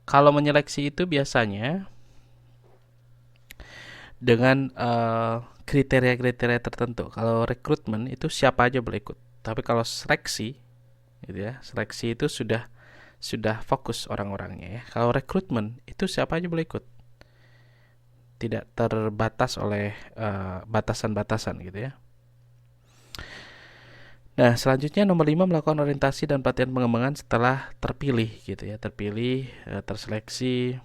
Kalau menyeleksi itu biasanya dengan kriteria-kriteria tertentu. Kalau rekrutmen itu siapa aja boleh ikut. Tapi kalau seleksi, gitu ya, seleksi itu sudah fokus orang-orangnya ya. Kalau rekrutmen itu siapa aja boleh ikut, tidak terbatas oleh batasan-batasan gitu ya. Nah, selanjutnya nomor 5 melakukan orientasi dan pelatihan pengembangan setelah terpilih gitu ya, terpilih, terseleksi,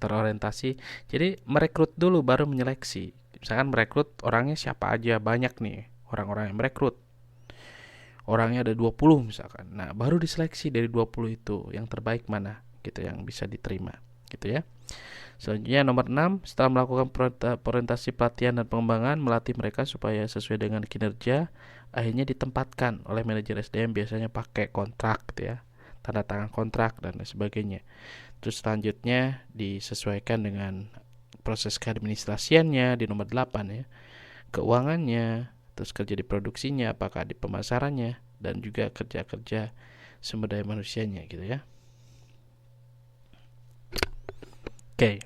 terorientasi. Jadi merekrut dulu baru menyeleksi. Misalkan merekrut orangnya siapa aja, banyak nih orang-orang yang merekrut. Orangnya ada 20 misalkan. Nah, baru diseleksi dari 20 itu yang terbaik mana gitu yang bisa diterima gitu ya. Selanjutnya nomor 6, setelah melakukan orientasi pelatihan dan pengembangan, melatih mereka supaya sesuai dengan kinerja, akhirnya ditempatkan oleh manajer SDM, biasanya pakai kontrak gitu ya, tanda tangan kontrak dan lain sebagainya. Terus selanjutnya disesuaikan dengan proses keadministrasiannya di nomor 8 ya, keuangannya, terus kerja di produksinya, apakah di pemasarannya, dan juga kerja-kerja sumber daya manusianya gitu ya. Oke.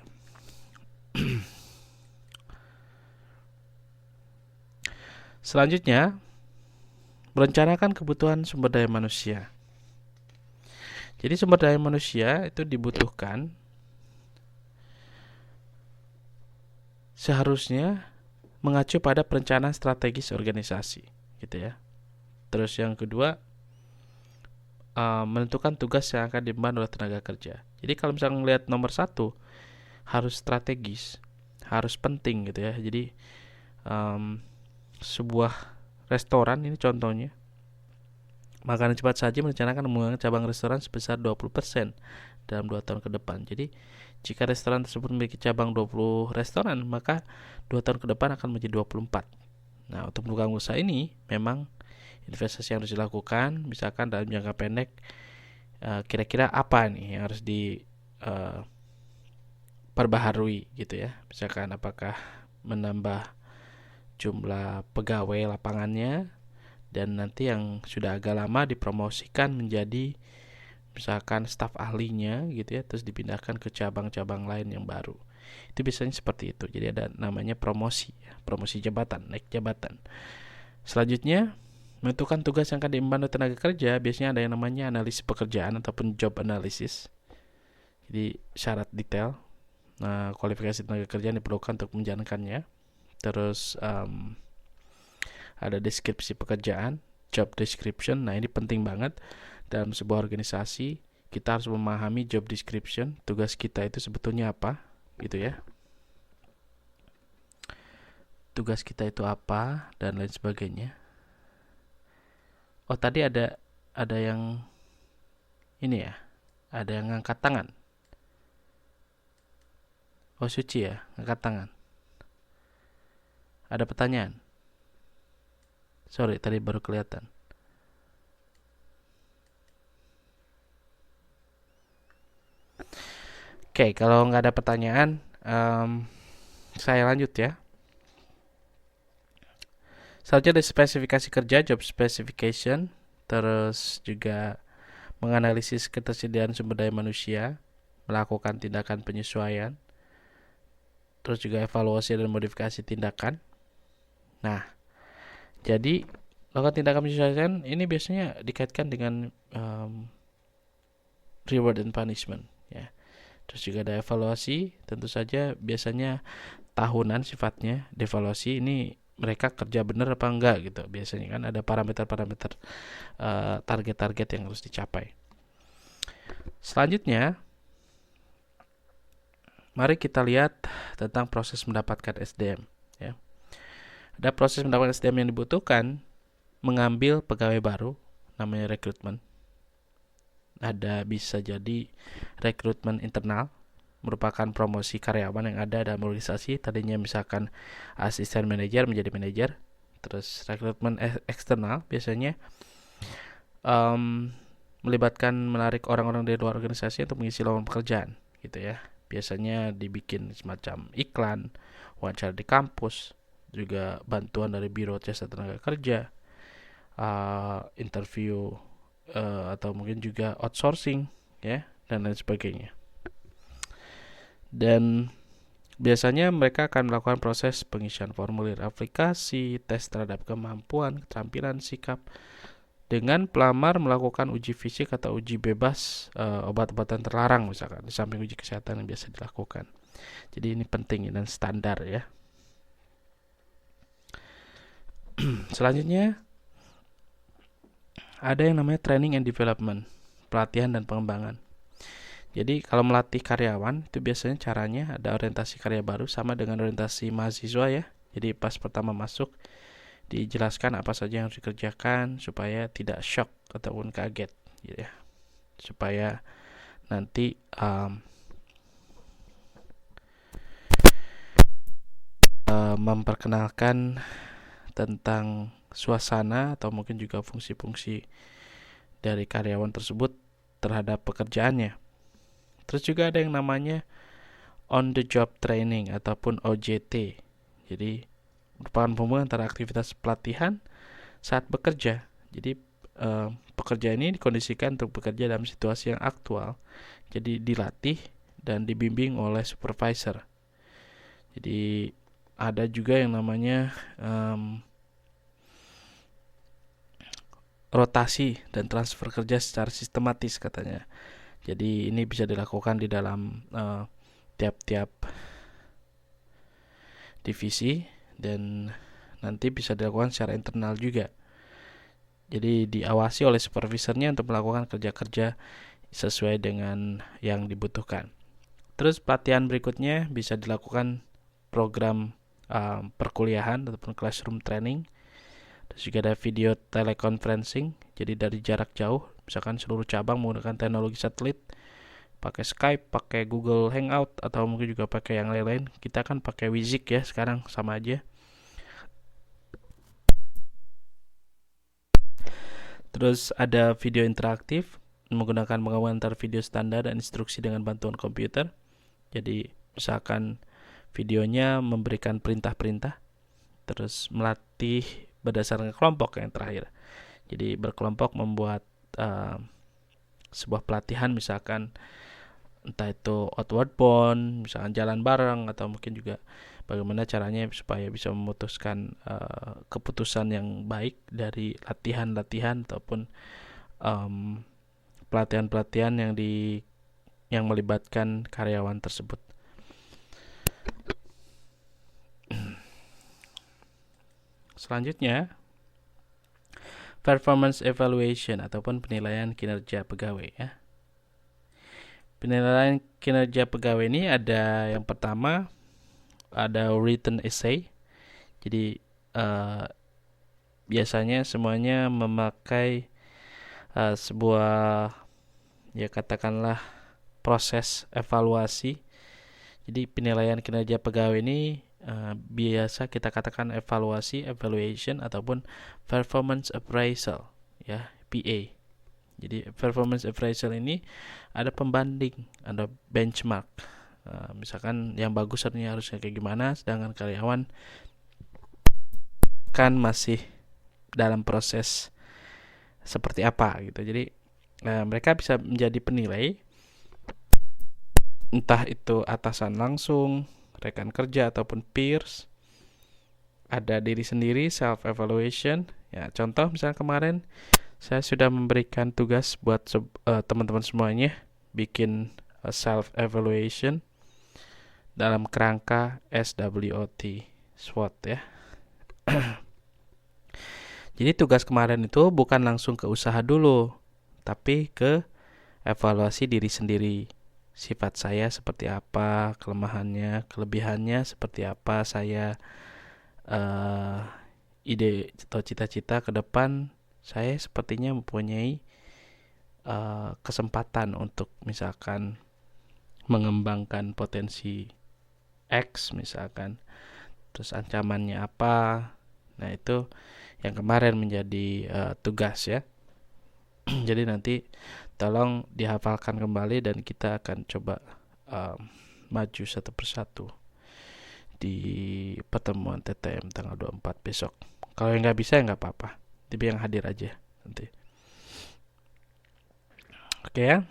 Selanjutnya, merencanakan kebutuhan sumber daya manusia. Jadi sumber daya manusia itu dibutuhkan seharusnya mengacu pada perencanaan strategis organisasi, gitu ya. Terus yang kedua, menentukan tugas yang akan diemban oleh tenaga kerja. Jadi kalau misalnya melihat nomor satu, harus strategis, harus penting gitu ya. Jadi sebuah restoran ini contohnya, makanan cepat saji merencanakan mengembangkan cabang restoran sebesar 20% dalam 2 tahun ke depan. Jadi jika restoran tersebut memiliki cabang 20 restoran, maka 2 tahun ke depan akan menjadi 24. Nah, untuk membuka usaha ini memang investasi yang harus dilakukan. Misalkan dalam jangka pendek, kira-kira apa nih yang harus diperbaharui gitu ya. Misalkan apakah menambah jumlah pegawai lapangannya, dan nanti yang sudah agak lama dipromosikan menjadi misalkan staf ahlinya gitu ya, terus dipindahkan ke cabang-cabang lain yang baru. Itu biasanya seperti itu. Jadi ada namanya promosi, promosi jabatan, naik jabatan. Selanjutnya, menentukan tugas yang akan diemban oleh tenaga kerja. Biasanya ada yang namanya analisis pekerjaan ataupun job analysis. Jadi syarat detail, kualifikasi tenaga kerja yang diperlukan untuk menjalankannya. Terus ada deskripsi pekerjaan, job description. Nah, ini penting banget dalam sebuah organisasi. Kita harus memahami job description, tugas kita itu sebetulnya apa gitu ya, tugas kita itu apa dan lain sebagainya. Oh, tadi ada yang ini ya, ada yang ngangkat tangan. Oh, Suci ya, ngangkat tangan. Ada pertanyaan? Sorry, tadi baru kelihatan. Oke, kalau nggak ada pertanyaan, saya lanjut ya. Selanjutnya ada spesifikasi kerja, job specification. Terus juga menganalisis ketersediaan sumber daya manusia, melakukan tindakan penyesuaian, terus juga evaluasi dan modifikasi tindakan. Nah, jadi melakukan tindakan penyesuaian ini biasanya dikaitkan dengan reward and punishment ya. Terus juga ada evaluasi, tentu saja biasanya tahunan sifatnya. Evaluasi ini mereka kerja benar apa enggak gitu. Biasanya kan ada parameter-parameter target-target yang harus dicapai. Selanjutnya, mari kita lihat tentang proses mendapatkan SDM ya. Ada proses mendapatkan SDM yang dibutuhkan, mengambil pegawai baru, namanya rekrutmen. Ada bisa jadi rekrutmen internal, merupakan promosi karyawan yang ada dalam organisasi. Tadinya misalkan asisten manajer menjadi manajer. Terus rekrutmen eksternal biasanya melibatkan menarik orang-orang dari luar organisasi untuk mengisi lowongan pekerjaan gitu ya. Biasanya dibikin semacam iklan, wawancara di kampus, juga bantuan dari biro jasa tenaga kerja, interview, atau mungkin juga outsourcing ya, dan lain sebagainya. Dan biasanya mereka akan melakukan proses pengisian formulir aplikasi, tes terhadap kemampuan, keterampilan, sikap. Dengan pelamar melakukan uji fisik atau uji bebas obat-obatan terlarang misalkan, di samping uji kesehatan yang biasa dilakukan. Jadi ini penting dan standar ya. Selanjutnya ada yang namanya training and development, pelatihan dan pengembangan. Jadi kalau melatih karyawan itu biasanya caranya ada orientasi karya baru sama dengan orientasi mahasiswa ya. Jadi pas pertama masuk dijelaskan apa saja yang harus dikerjakan supaya tidak shock ataupun kaget gitu ya. Supaya nanti memperkenalkan tentang suasana atau mungkin juga fungsi-fungsi dari karyawan tersebut terhadap pekerjaannya. Terus juga ada yang namanya on the job training ataupun OJT. Jadi merupakan hubungan antara aktivitas pelatihan saat bekerja. Jadi pekerja ini dikondisikan untuk bekerja dalam situasi yang aktual. Jadi dilatih dan dibimbing oleh supervisor. Jadi ada juga yang namanya rotasi dan transfer kerja secara sistematis katanya. Jadi ini bisa dilakukan di dalam tiap-tiap divisi dan nanti bisa dilakukan secara internal juga. Jadi diawasi oleh supervisornya untuk melakukan kerja-kerja sesuai dengan yang dibutuhkan. Terus pelatihan berikutnya bisa dilakukan program perkuliahan ataupun classroom training. Terus juga ada video teleconferencing, jadi dari jarak jauh, misalkan seluruh cabang menggunakan teknologi satelit, pakai Skype, pakai Google Hangout, atau mungkin juga pakai yang lain-lain. Kita kan pakai Wizik ya sekarang, sama aja. Terus ada video interaktif, menggunakan penggabungan antara video standar dan instruksi dengan bantuan komputer. Jadi misalkan videonya memberikan perintah-perintah, terus melatih berdasarkan kelompok yang terakhir. Jadi berkelompok membuat sebuah pelatihan, misalkan entah itu outward bound, misalkan jalan bareng, atau mungkin juga bagaimana caranya supaya bisa memutuskan keputusan yang baik dari latihan-latihan ataupun pelatihan-pelatihan yang melibatkan karyawan tersebut. Selanjutnya, performance evaluation ataupun penilaian kinerja pegawai ya. Penilaian kinerja pegawai ini ada yang pertama ada written essay. Jadi biasanya semuanya memakai sebuah ya katakanlah proses evaluasi. Jadi penilaian kinerja pegawai ini biasa kita katakan evaluation ataupun performance appraisal ya, PA. Jadi performance appraisal ini ada pembanding, ada benchmark. Misalkan yang bagus harusnya kayak gimana, sedangkan karyawan kan masih dalam proses seperti apa gitu. Jadi mereka bisa menjadi penilai, entah itu atasan langsung, rekan kerja ataupun peers. Ada diri sendiri, self evaluation ya. Contoh misalnya kemarin saya sudah memberikan tugas buat teman-teman semuanya bikin self evaluation dalam kerangka SWOT, SWOT ya. Jadi tugas kemarin itu bukan langsung ke usaha dulu, tapi ke evaluasi diri sendiri. Sifat saya seperti apa, kelemahannya, kelebihannya seperti apa, saya ide atau cita-cita ke depan saya sepertinya mempunyai kesempatan untuk misalkan mengembangkan potensi X misalkan, terus ancamannya apa. Nah itu yang kemarin menjadi tugas ya. Jadi nanti tolong dihafalkan kembali dan kita akan coba maju satu persatu di pertemuan TTM tanggal 24 besok. Kalau yang nggak bisa ya nggak apa-apa, tapi yang hadir aja nanti. Oke ya.